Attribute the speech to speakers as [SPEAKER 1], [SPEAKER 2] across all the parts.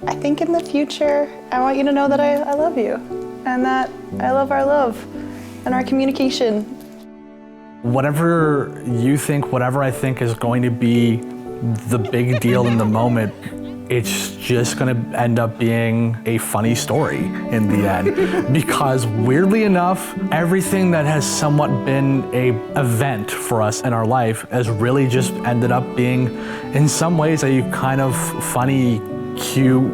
[SPEAKER 1] I think in the future, I want you to know that I love you and that I love our love and our communication.
[SPEAKER 2] Whatever you think, whatever I think is going to be the big deal in the moment, it's just gonna end up being a funny story in the end. Because weirdly enough, everything that has somewhat been a event for us in our life has really just ended up being, in some ways, a kind of funny, cute,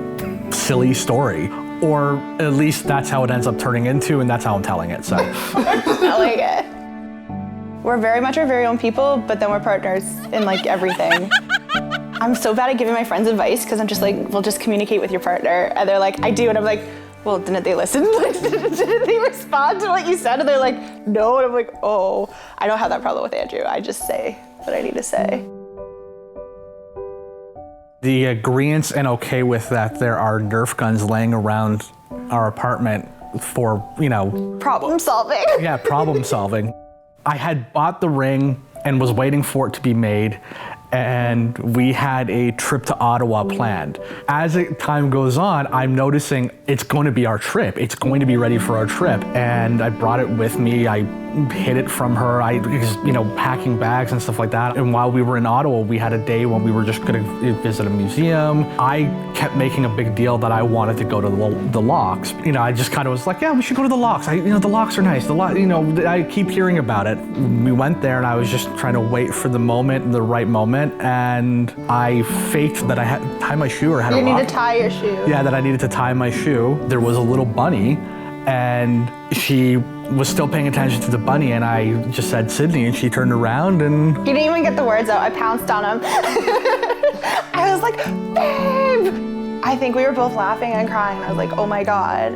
[SPEAKER 2] silly story. Or at least that's how it ends up turning into, and that's how I'm telling it, so.
[SPEAKER 1] I like it. We're very much our very own people, but then we're partners in like everything. I'm so bad at giving my friends advice because I'm just like, well, just communicate with your partner. And they're like, I do. And I'm like, well, didn't they listen? Like, didn't they respond to what you said? And they're like, no. And I'm like, oh, I don't have that problem with Andrew. I just say what I need to say.
[SPEAKER 2] The agreeance and okay with that there are Nerf guns laying around our apartment for,
[SPEAKER 1] Problem solving.
[SPEAKER 2] Yeah, problem solving. I had bought the ring and was waiting for it to be made, and we had a trip to Ottawa planned. As time goes on, I'm noticing it's going to be our trip. It's going to be ready for our trip. And I brought it with me. I hid it from her. I was, packing bags and stuff like that. And while we were in Ottawa, we had a day when we were just gonna visit a museum. I kept making a big deal that I wanted to go to the locks. I just kind of was like, yeah, we should go to the locks. The locks are nice. I keep hearing about it. We went there and I was just trying to wait for the moment, the right moment. And I faked that I had to tie my shoe or had a lock.
[SPEAKER 1] You need to tie your shoe.
[SPEAKER 2] Yeah, that I needed to tie my shoe. There was a little bunny and she was still paying attention to the bunny, and I just said Sydney, and she turned around and...
[SPEAKER 1] He didn't even get the words out. I pounced on him. I was like, babe! I think we were both laughing and crying, and I was like, oh my God.